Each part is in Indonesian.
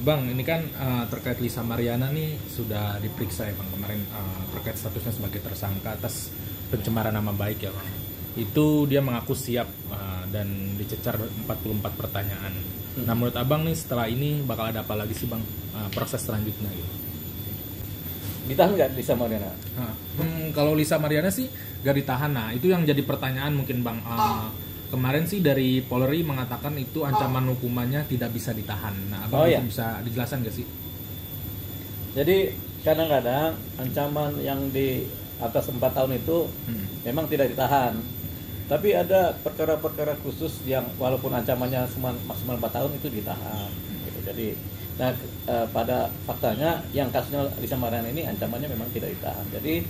Bang, ini kan terkait Lisa Mariana nih sudah diperiksa ya Bang kemarin terkait statusnya sebagai tersangka atas pencemaran nama baik ya Bang. Itu dia mengaku siap dan dicecar 44 pertanyaan. Nah menurut Abang nih setelah ini bakal ada apa lagi sih Bang proses selanjutnya gitu? Ditahan nggak Lisa Mariana? Kalau Lisa Mariana sih gak ditahan. Nah itu yang jadi pertanyaan mungkin Bang. Kemarin sih dari Polri mengatakan itu ancaman hukumannya tidak bisa ditahan. Nah, Abang bisa dijelaskan gak sih? Jadi kadang-kadang ancaman yang di atas 4 tahun itu memang tidak ditahan. Tapi ada perkara-perkara khusus yang walaupun ancamannya maksimal 4 tahun itu ditahan. Gitu. Jadi, pada faktanya yang kasusnya Lisa Mariana ini ancamannya memang tidak ditahan. Jadi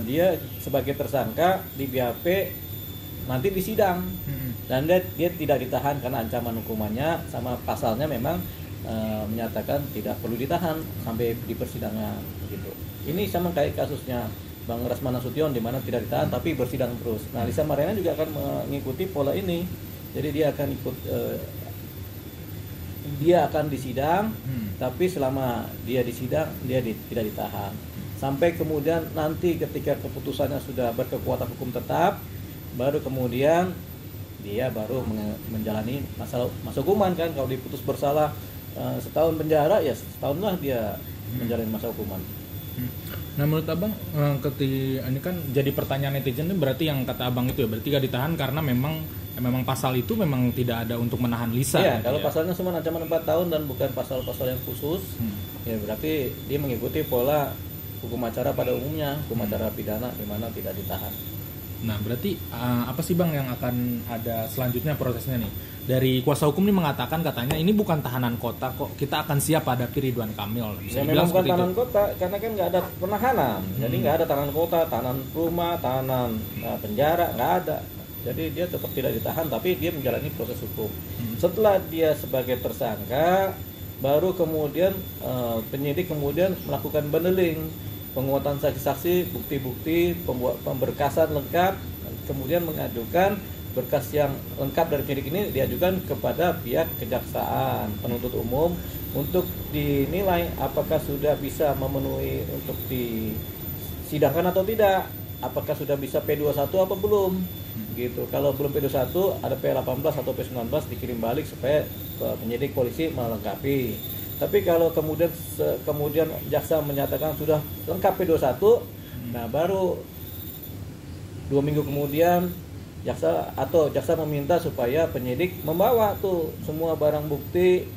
dia sebagai tersangka di BAP nanti disidang dan dia tidak ditahan karena ancaman hukumannya sama pasalnya memang menyatakan tidak perlu ditahan sampai di persidangan gitu. Ini sama kayak kasusnya Bang Rasman Nasution di mana tidak ditahan tapi bersidang terus. Nah, Lisa Mariana juga akan mengikuti pola ini. Jadi dia akan disidang tapi selama dia disidang dia tidak ditahan. Sampai kemudian nanti ketika keputusannya sudah berkekuatan hukum tetap baru kemudian dia baru menjalani masa hukuman kan. Kalau diputus bersalah setahun penjara ya setahun lah dia menjalani masa hukuman. Nah menurut Abang ini kan jadi pertanyaan netizen ini berarti yang kata Abang itu ya berarti gak ditahan karena memang pasal itu memang tidak ada untuk menahan Lisa. Iya, kalau pasalnya cuma ancaman 4 tahun dan bukan pasal-pasal yang khusus ya berarti dia mengikuti pola hukum acara pada umumnya, hukum acara pidana di mana tidak ditahan. Nah berarti apa sih Bang yang akan ada selanjutnya prosesnya nih? Dari kuasa hukum ini mengatakan katanya ini bukan tahanan kota kok, kita akan siap hadapi Ridwan Kamil. Bisa memang bukan tahanan kota karena kan nggak ada penahanan, jadi nggak ada tahanan kota, tahanan rumah, tahanan penjara nggak ada. Jadi dia tetap tidak ditahan tapi dia menjalani proses hukum. Setelah dia sebagai tersangka, baru kemudian penyidik kemudian melakukan bandeling, penguatan saksi-saksi, bukti-bukti, pemberkasan lengkap, kemudian mengajukan berkas yang lengkap dari penyidik ini diajukan kepada pihak kejaksaan penuntut umum untuk dinilai apakah sudah bisa memenuhi untuk disidangkan atau tidak, apakah sudah bisa P21 apa belum gitu. Kalau belum P21 ada P18 atau P19 dikirim balik supaya penyidik polisi melengkapi. Tapi kalau kemudian jaksa menyatakan sudah lengkap P21, nah baru 2 minggu kemudian jaksa meminta supaya penyidik membawa tuh semua barang bukti,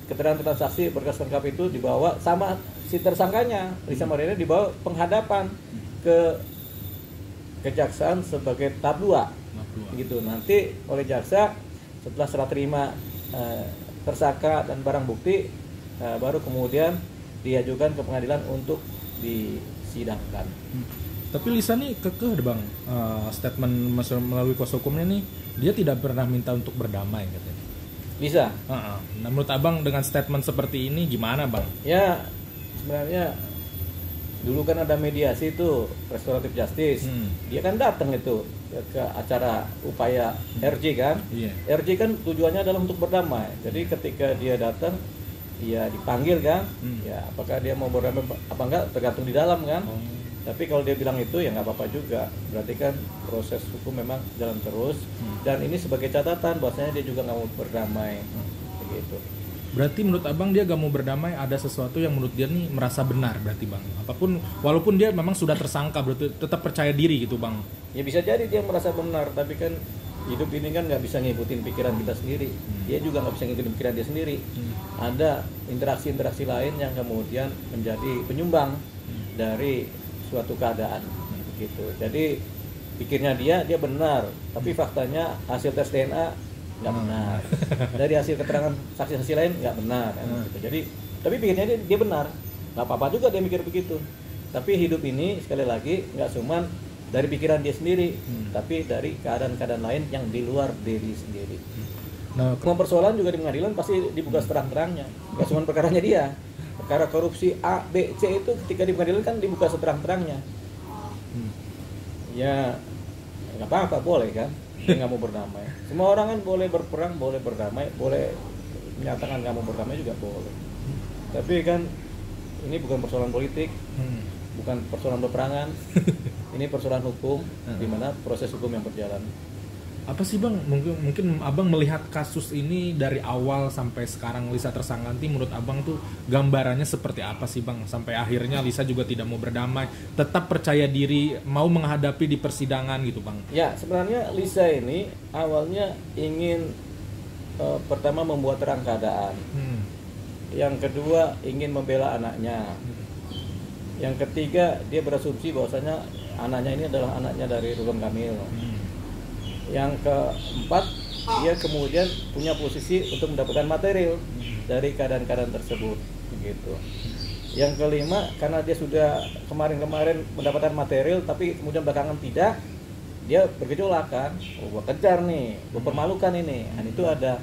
keterangan saksi, berkas lengkap itu dibawa sama si tersangkanya Lisa Mariana dibawa penghadapan ke kejaksaan sebagai tahap 2 gitu. Nanti oleh jaksa setelah serah terima tersangka dan barang bukti baru kemudian diajukan ke pengadilan untuk disidangkan. Tapi Lisa nih kekeh Bang, statement melalui kuasa hukumnya nih dia tidak pernah minta untuk berdamai katanya. Bisa. Nah menurut Abang dengan statement seperti ini gimana Bang? Ya sebenarnya dulu kan ada mediasi itu restoratif justice, dia kan datang itu ke acara upaya RJ kan. RJ kan tujuannya adalah untuk berdamai. Jadi ketika dia datang ya dipanggil kan, ya apakah dia mau berdamai apa enggak tergantung di dalam kan. Tapi kalau dia bilang itu ya nggak apa-apa juga, berarti kan proses hukum memang jalan terus. Dan ini sebagai catatan bahwasanya dia juga nggak mau berdamai begitu. Berarti menurut Abang dia gak mau berdamai, ada sesuatu yang menurut dia nih merasa benar berarti Bang. Apapun walaupun dia memang sudah tersangka berarti tetap percaya diri gitu Bang. Ya bisa jadi dia merasa benar, tapi kan hidup ini kan nggak bisa ngikutin pikiran kita sendiri. Dia juga nggak bisa ngikutin pikiran dia sendiri. Ada interaksi-interaksi lain yang kemudian menjadi penyumbang dari suatu keadaan begitu. Jadi pikirnya dia benar, tapi faktanya hasil tes DNA nggak benar. Dari hasil keterangan saksi-saksi lain nggak benar kan? Gitu. Jadi tapi pikirnya dia benar, nggak apa-apa juga dia mikir begitu. Tapi hidup ini sekali lagi nggak cuma dari pikiran dia sendiri, tapi dari keadaan-keadaan lain yang di luar diri sendiri. Nah, persoalan juga di pengadilan pasti dibuka seterang-terangnya, nggak cuma perkaranya dia. Perkara korupsi A, B, C itu ketika di pengadilan kan dibuka seterang-terangnya. Ya nggak apa-apa, boleh kan? Dia nggak mau berdamai. Semua orang kan boleh berperang, boleh berdamai, boleh menyatakan nggak mau berdamai juga boleh. Tapi kan ini bukan persoalan politik, bukan persoalan peperangan. Ini persoalan hukum, di mana proses hukum yang berjalan. Apa sih Bang, mungkin Abang melihat kasus ini dari awal sampai sekarang Lisa tersangka, menurut Abang tuh gambarannya seperti apa sih Bang? Sampai akhirnya Lisa juga tidak mau berdamai, tetap percaya diri, mau menghadapi di persidangan gitu Bang. Ya, sebenarnya Lisa ini awalnya ingin pertama membuat terang keadaan. Yang kedua ingin membela anaknya. Yang ketiga dia berasumsi bahwasanya anaknya ini adalah anaknya dari Ridwan Kamil. Yang keempat, dia kemudian punya posisi untuk mendapatkan material dari keadaan-keadaan tersebut, begitu. Yang kelima, karena dia sudah kemarin-kemarin mendapatkan material, tapi kemudian belakangan tidak, dia bergejolak kan, gua kejar nih, gua permalukan ini. Dan itu ada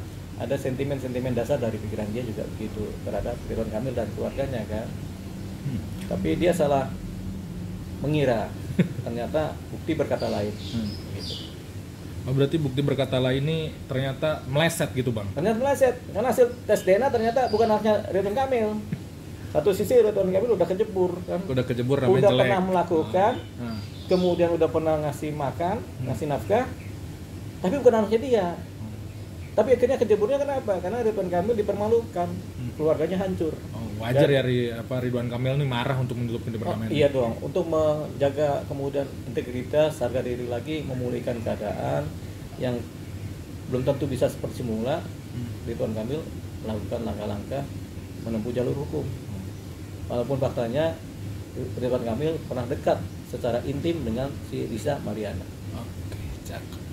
sentimen-sentimen dasar dari pikiran dia juga begitu terhadap Ridwan Kamil dan keluarganya kan. Tapi dia salah mengira, ternyata bukti berkata lain. Gitu. Oh, berarti bukti berkata lain ini ternyata meleset gitu Bang? Ternyata meleset, karena hasil tes DNA ternyata bukan anaknya Ridwan Kamil. Satu sisi Ridwan Kamil udah kejebur kan, udah kejebur, namanya udah jelek. pernah melakukan, kemudian udah pernah ngasih makan, ngasih nafkah, tapi bukan anaknya dia. Tapi akhirnya kejeburnya kenapa? Karena Ridwan Kamil dipermalukan, keluarganya hancur. Oh, wajar ya Ridwan Kamil ini marah untuk menutupi perkara ini. Iya dong, untuk menjaga kemudian integritas, harga diri lagi, memulihkan keadaan yang belum tentu bisa seperti semula. Ridwan Kamil melakukan langkah-langkah menempuh jalur hukum. Walaupun faktanya Ridwan Kamil pernah dekat secara intim dengan si Lisa Mariana. Oke, cakep.